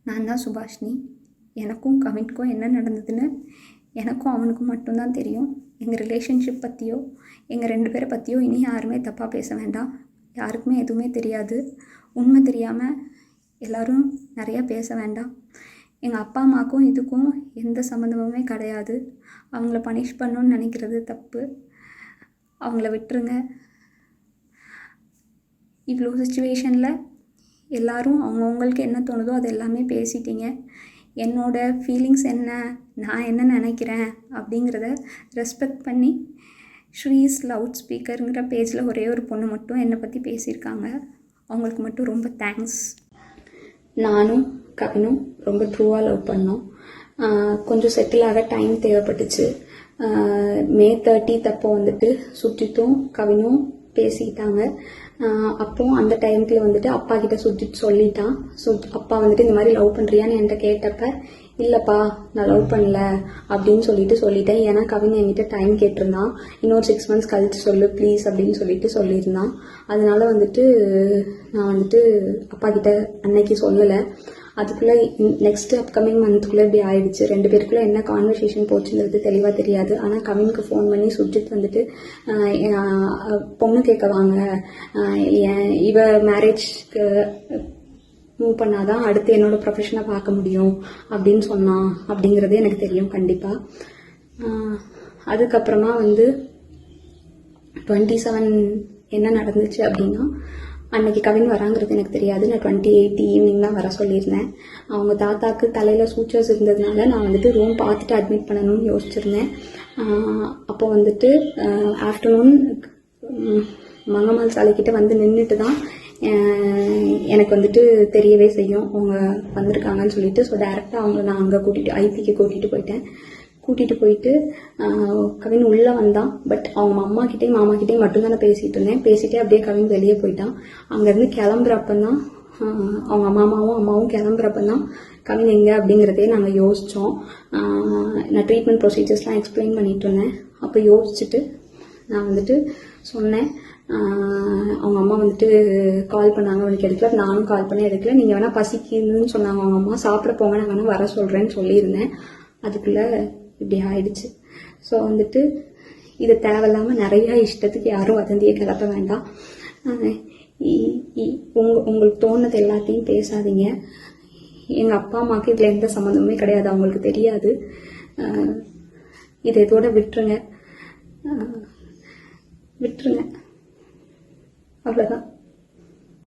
நான் தான் சுபாஷினி. எனக்கும் கவினுக்கும் என்ன நடந்ததுன்னு எனக்கும் அவனுக்கும் மட்டும்தான் தெரியும். எங்கள் ரிலேஷன்ஷிப் பற்றியோ எங்கள் 2 பேரை பற்றியோ இனி யாருமே தப்பாக பேச வேண்டாம். யாருக்குமே எதுவுமே தெரியாது. உண்மை தெரியாமல் எல்லோரும் நிறையா பேச வேண்டாம். எங்கள் அப்பா அம்மாவுக்கும் இதுக்கும் எந்த சம்மந்தமுமே கிடையாது. அவங்கள பனிஷ் பண்ணணுன்னு நினைக்கிறது தப்பு. அவங்கள விட்டுருங்க. இவ்வளோ சுச்சுவேஷனில் எல்லோரும் அவங்கவுங்களுக்கு என்ன தோணுதோ அது எல்லாமே பேசிட்டீங்க. என்னோடய ஃபீலிங்ஸ் என்ன, நான் என்ன நினைக்கிறேன் அப்படிங்கிறத ரெஸ்பெக்ட் பண்ணி ஸ்ரீஸ் லவுட் ஸ்பீக்கருங்கிற பேஜில் ஒரே ஒரு பொண்ணு மட்டும் என்னை பற்றி பேசியிருக்காங்க. அவங்களுக்கு மட்டும் ரொம்ப தேங்க்ஸ். நானும் கவினும் ரொம்ப ட்ரூவாக லவ் பண்ணோம். கொஞ்சம் செட்டில் ஆக டைம் தேவைப்பட்டுச்சு. May 30 அப்போ வந்துட்டு சுற்றிட்டும் கவினும் பேசிக்கிட்டாங்க. அப்போ அந்த டைமுக்குள்ள வந்துட்டு அப்பா கிட்ட சுற்றிட்டு சொல்லிட்டான். அப்பா வந்துட்டு இந்த மாதிரி லவ் பண்ணுறியான்னு என்கிட்ட கேட்டப்ப இல்லைப்பா நான் லவ் பண்ணல அப்படின்னு சொல்லிட்டேன். ஏன்னா கவின் என்கிட்ட டைம் கேட்டிருந்தான். இன்னொரு 6 months கழிச்சு சொல்லு ப்ளீஸ் அப்படின்னு சொல்லியிருந்தான். அதனால வந்துட்டு நான் வந்துட்டு அப்பா கிட்ட அன்னைக்கு சொல்லலை. அதுக்குள்ளே நெக்ஸ்ட் அப்கமிங் மந்த்துக்குள்ளே இப்படி ஆயிடுச்சு. 2 பேருக்குள்ளே என்ன கான்வர்சேஷன் போச்சுங்கிறது தெளிவாக தெரியாது. ஆனால் கவினுக்கு ஃபோன் பண்ணி சுஜித் வந்துட்டு பொண்ணு கேட்க வாங்க, இவ மேரேஜ்க்கு மூவ் பண்ணாதான் அடுத்து என்னோட ப்ரொஃபஷனை பார்க்க முடியும் அப்படின்னு சொன்னான் அப்படிங்கிறது எனக்கு தெரியும் கண்டிப்பாக. அதுக்கப்புறமா வந்து 27 என்ன நடந்துச்சு அப்படின்னா, அன்னைக்கு கவின் வராங்கிறது எனக்கு தெரியாது. நான் 28 ஈவினிங் தான் வர சொல்லியிருந்தேன். அவங்க தாத்தாக்கு தலையில் சூச்சர்ஸ் இருந்ததுனால நான் வந்துட்டு ரூம் பார்த்துட்டு அட்மிட் பண்ணணும்னு யோசிச்சிருந்தேன். அப்போ வந்துட்டு ஆஃப்டர்நூன் மங்கம்மாள் சாலைக்கிட்ட வந்து நின்றுட்டு தான் எனக்கு வந்துட்டு தெரியவே செய்யும் அவங்க வந்திருக்காங்கன்னு சொல்லிட்டு. ஸோ டேரெக்டாக அவங்கள நான் அங்கே ஐபிக்கு கூட்டிகிட்டு போயிட்டு கவின் உள்ளே வந்தான். பட் அவங்க அம்மாக்கிட்டையும் மாமாக்கிட்டையும் மட்டும்தான் நான் பேசிகிட்டு இருந்தேன். பேசிகிட்டே அப்படியே கவின் வெளியே போயிட்டான். அங்கேருந்து கிளம்புறப்பந்தான் அவங்க அம்மாவும் கிளம்புறப்பந்தான் கவின் எங்கே அப்படிங்கிறதே நாங்கள் யோசித்தோம். நான் ட்ரீட்மெண்ட் ப்ரொசீஜர்ஸ்லாம் எக்ஸ்பிளைன் பண்ணிகிட்டு இருந்தேன். அப்போ யோசிச்சுட்டு நான் வந்துட்டு சொன்னேன். அவங்க அம்மா வந்துட்டு கால் பண்ணாங்க, அவனுக்கு எடுக்கல. நானும் கால் பண்ணி எடுக்கல. நீங்கள் வேணால் பசிக்குதுன்னு சொன்னாங்க அவங்க அம்மா, சாப்பிட போங்க, நான் வேணால் வர சொல்கிறேன்னு சொல்லியிருந்தேன். அதுக்குள்ளே இப்படி ஆயிடுச்சு. ஸோ வந்துட்டு இது தேவையில்லாமல் நிறையா இஷ்டத்துக்கு யாரும் வதந்தியை கிளப்ப வேண்டாம். உங்களுக்கு தோணுது எல்லாத்தையும் பேசாதீங்க. எங்கள் அப்பா அம்மாவுக்கு இதில் எந்த சம்மந்தமுமே கிடையாது, அவங்களுக்கு தெரியாது. இதை இதோட விட்டுருங்க. அவ்வளோதான்.